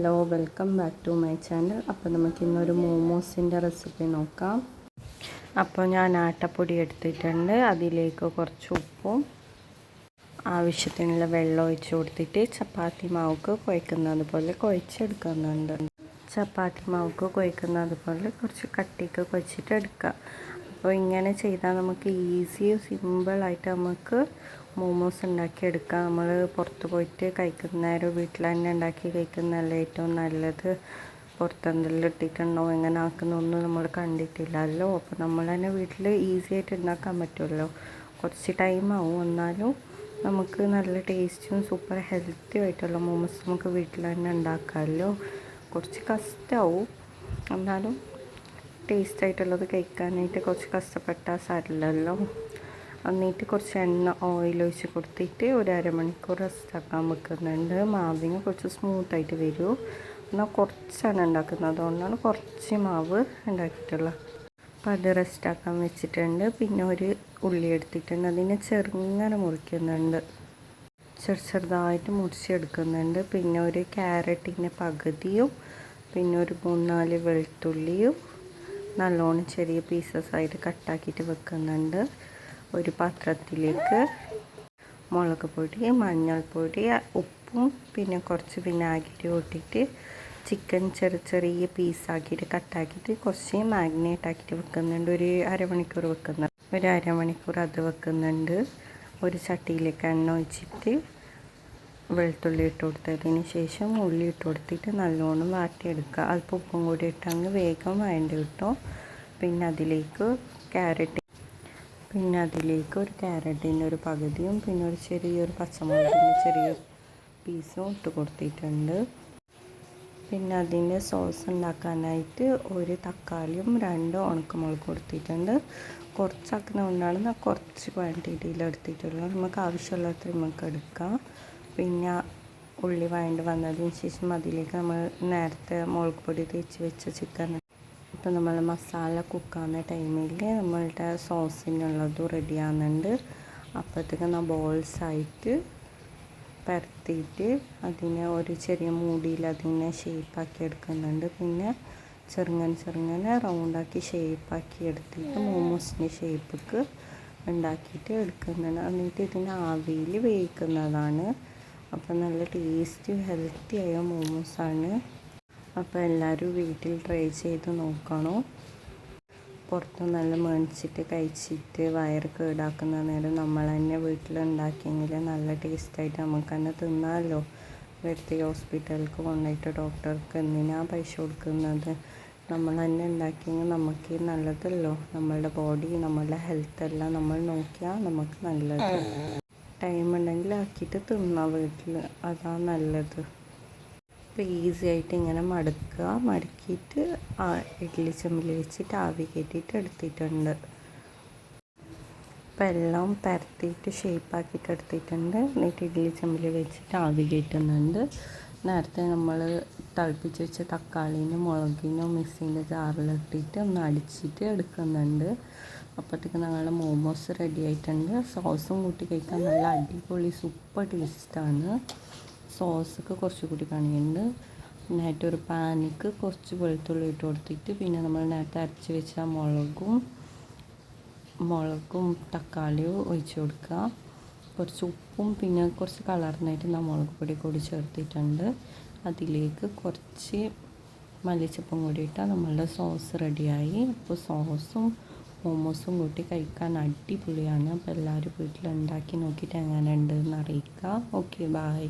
Hello, welcome back to my channel. അപ്പോൾ നമുക്കിന്നൊരു മോമോസിൻ്റെ recipe നോക്കാം. അപ്പോൾ ഞാൻ ആട്ടപ്പൊടി എടുത്തിട്ടുണ്ട്. അതിലേക്ക് കുറച്ച് ഉപ്പും ആവശ്യത്തിനുള്ള വെള്ളം ഒഴിച്ച് കൊടുത്തിട്ട് ചപ്പാത്തി മാവുക്ക് കുഴക്കുന്നത് പോലെ കുഴച്ചെടുക്കുന്നുണ്ട്. ചപ്പാത്തി മാവുക്ക് കുഴക്കുന്നത് പോലെ കുറച്ച് കട്ടിക്ക് കുഴച്ചിട്ട് എടുക്കുക. അപ്പോൾ ഇങ്ങനെ ചെയ്താൽ നമുക്ക് സിമ്പിളായിട്ട് നമുക്ക് മോമോസ് ഉണ്ടാക്കിയെടുക്കാം. നമ്മൾ പുറത്ത് പോയിട്ട് കഴിക്കുന്നേരം വീട്ടിൽ തന്നെ ഉണ്ടാക്കി കഴിക്കുന്നതല്ലേ ഏറ്റവും നല്ലത്. പുറത്തെന്തെല്ലാം ഇട്ടിട്ടുണ്ടോ എങ്ങനെ ആക്കുന്നൊന്നും നമ്മൾ കണ്ടിട്ടില്ലല്ലോ. അപ്പോൾ നമ്മൾ തന്നെ വീട്ടിൽ ഈസി ആയിട്ട് ഉണ്ടാക്കാൻ പറ്റുമല്ലോ. കുറച്ച് ടൈമാവും, എന്നാലും നമുക്ക് നല്ല ടേസ്റ്റും സൂപ്പർ ഹെൽത്തി ആയിട്ടുള്ള മോമോസ് നമുക്ക് വീട്ടിൽ തന്നെ ഉണ്ടാക്കാമല്ലോ. കുറച്ച് കഷ്ടമാവും, എന്നാലും ടേസ്റ്റായിട്ടുള്ളത് കഴിക്കാനായിട്ട് കുറച്ച് കഷ്ടപ്പെട്ടാൽ സാരില്ലല്ലോ. എന്നിട്ട് കുറച്ച് ഓയിൽ ഒഴിച്ച് കൊടുത്തിട്ട് ഒരു അരമണിക്കൂർ റെസ്റ്റാക്കാൻ വെക്കുന്നുണ്ട്. മാവിന് കുറച്ച് സ്മൂത്തായിട്ട് വരും. എന്നാൽ കുറച്ചാണ് ഉണ്ടാക്കുന്നത്, അതുകൊണ്ടാണ് കുറച്ച് മാവ് ഉണ്ടാക്കിയിട്ടുള്ളത്. അപ്പോൾ അത് റെസ്റ്റാക്കാൻ വെച്ചിട്ടുണ്ട്. പിന്നെ ഒരു ഉള്ളി എടുത്തിട്ടുണ്ട്, അതിനെ ചെറുങ്ങനെ മുറിക്കുന്നുണ്ട്, ചെറുതായിട്ട് മുറിച്ചെടുക്കുന്നുണ്ട്. പിന്നെ ഒരു ക്യാരറ്റിൻ്റെ പകുതിയും പിന്നെ ഒരു 3-4 വെളുത്തുള്ളിയും നല്ലോണം ചെറിയ പീസസായിട്ട് കട്ടാക്കിയിട്ട് വെക്കുന്നുണ്ട്. ഒരു പാത്രത്തിലേക്ക് മുളക് പൊടി, മഞ്ഞൾപ്പൊടി, ഉപ്പും പിന്നെ കുറച്ച് വിനാഗിരി ഇട്ടിട്ട് ചിക്കൻ ചെറിയ പീസാക്കിയിട്ട് കട്ടാക്കിയിട്ട് കുറച്ച് മാഗ്നേറ്റ് ആക്കിയിട്ട് വെക്കുന്നുണ്ട്. ഒരു അരമണിക്കൂർ അത് വെക്കുന്നുണ്ട്. ഒരു ചട്ടിയിലേക്ക് എണ്ണ ഒഴിച്ചിട്ട് വെളുത്തുള്ളി ഇട്ട് കൊടുത്തതിന് ശേഷം ഉള്ളി ഇട്ട് കൊടുത്തിട്ട് നല്ലോണം വാട്ടിയെടുക്കുക. അല്പം ഉപ്പും കൂടി ഇട്ടങ്ങ് വേഗം വഴണ്ടി കിട്ടും. പിന്നെ അതിലേക്ക് ഒരു ക്യാരറ്റിൻ്റെ ഒരു പകുതിയും പിന്നെ ഒരു ചെറിയൊരു പച്ചമുളകിൻ്റെ ചെറിയ പീസും ഇട്ട് കൊടുത്തിട്ടുണ്ട്. പിന്നെ അതിൻ്റെ സോസ് ഉണ്ടാക്കാനായിട്ട് ഒരു തക്കാളിയും 2 ഉണക്കമുളക് കൊടുത്തിട്ടുണ്ട്. കുറച്ചാക്കുന്നതുകൊണ്ടാണ് കുറച്ച് ക്വാണ്ടിറ്റിയിൽ എടുത്തിട്ടുള്ളത്. നമുക്ക് ആവശ്യമുള്ളത്ര നമുക്ക് എടുക്കാം. പിന്നെ ഉള്ളി വഴണ്ട് വന്നതിന് ശേഷം അതിലേക്ക് നമ്മൾ നേരത്തെ മുളക് പൊടി തേച്ച് വെച്ച ചിക്കൻ. ഇപ്പോൾ നമ്മൾ മസാല കുക്കാവുന്ന ടൈമിൽ നമ്മളുടെ സോസിനുള്ളതും റെഡിയാകുന്നുണ്ട്. അപ്പോഴത്തേക്ക് ബോൾസായിട്ട് പരത്തിയിട്ട് അതിനെ ഒരു ചെറിയ മൂടിയിൽ അതിനെ ഷേപ്പാക്കി എടുക്കുന്നുണ്ട്. പിന്നെ ചെറുങ്ങനെ റൗണ്ടാക്കി ഷേപ്പാക്കി എടുത്തിട്ട് മോമോസിൻ്റെ ഷേപ്പിക്ക് ഉണ്ടാക്കിയിട്ട് എടുക്കുന്നുണ്ട്. എന്നിട്ട് ഇതിനെ ആവിയിൽ വേവിക്കുന്നതാണ്. അപ്പോൾ നല്ല ടേസ്റ്റി ഹെൽത്തി ആയ മോമോസാണ്. അപ്പോൾ എല്ലാവരും വീട്ടിൽ ട്രൈ ചെയ്ത് നോക്കണം. പുറത്ത് നല്ല മേടിച്ചിട്ട് കഴിച്ചിട്ട് വയറ് കേടാക്കുന്ന നേരം നമ്മൾ തന്നെ വീട്ടിലുണ്ടാക്കിയെങ്കിൽ നല്ല ടേസ്റ്റായിട്ട് നമുക്ക് തന്നെ തിന്നാമല്ലോ. വെറുതെ ഹോസ്പിറ്റലിലേക്ക് കൊണ്ടുപോയിട്ട് ഡോക്ടർക്ക് എന്തിനാണ് പൈസ കൊടുക്കുന്നത്? നമ്മൾ തന്നെ ഉണ്ടാക്കിയെങ്കിൽ നമുക്ക് നല്ലതല്ലോ. നമ്മളുടെ ബോഡി, നമ്മളുടെ ഹെൽത്ത് എല്ലാം നമ്മൾ നോക്കിയാൽ നമുക്ക് നല്ലത്. ടൈം ഉണ്ടെങ്കിൽ ആക്കിയിട്ട് തിന്നാം വീട്ടിൽ, അതാണ് നല്ലത്. അപ്പോൾ ഈസി ആയിട്ട് ഇങ്ങനെ മടക്കിയിട്ട് ഇഡ്ഡലി ചെമ്പിൽ വെച്ചിട്ട് ആവി കയറ്റിയിട്ട് എടുത്തിട്ടുണ്ട്. അപ്പോൾ എല്ലാം പരത്തിയിട്ട് ഷേപ്പാക്കിയിട്ട് എടുത്തിട്ടുണ്ട്. എന്നിട്ട് ഇഡ്ഡലി ചെമ്പിൽ വെച്ചിട്ട് ആവി കയറ്റുന്നുണ്ട്. നേരത്തെ നമ്മൾ തിളപ്പിച്ച് വെച്ച തക്കാളിനും മുളകിനും മിക്സിൻ്റെ ജാറിലിട്ടിട്ട് ഒന്ന് അടിച്ചിട്ട് എടുക്കുന്നുണ്ട്. അപ്പോഴത്തേക്ക് ഞങ്ങളുടെ മോമോസ് റെഡി ആയിട്ടുണ്ട്. സോസും കൂട്ടി കഴിക്കാൻ നല്ല അടിപൊളി സൂപ്പർ ടേസ്റ്റാണ്. സോസൊക്കെ കുറച്ചുകൂടി പണിയുണ്ട്. നേരത്തെ ഒരു പാനിക്ക് കുറച്ച് വെളുത്തുള്ളി ഇട്ട് കൊടുത്തിട്ട് പിന്നെ നമ്മൾ നേരത്തെ അരച്ച് വെച്ച മുളകും തക്കാളിയും ഒഴിച്ച് കൊടുക്കുക. കുറച്ച് ഉപ്പും പിന്നെ കുറച്ച് കളറിനായിട്ട് മുളക് പൊടി കൂടി ചേർത്തിട്ടുണ്ട്. അതിലേക്ക് കുറച്ച് മല്ലിച്ചപ്പും കൂടി ഇട്ടാൽ നമ്മളുടെ സോസ് റെഡിയായി. അപ്പോൾ സോസും മോമോസും കൂട്ടി കഴിക്കാൻ അടിപൊളിയാണ്. അപ്പോൾ എല്ലാവരും വീട്ടിലുണ്ടാക്കി നോക്കിയിട്ട് എങ്ങനെ ഉണ്ടെന്ന് അറിയിക്കുക. Okay, by.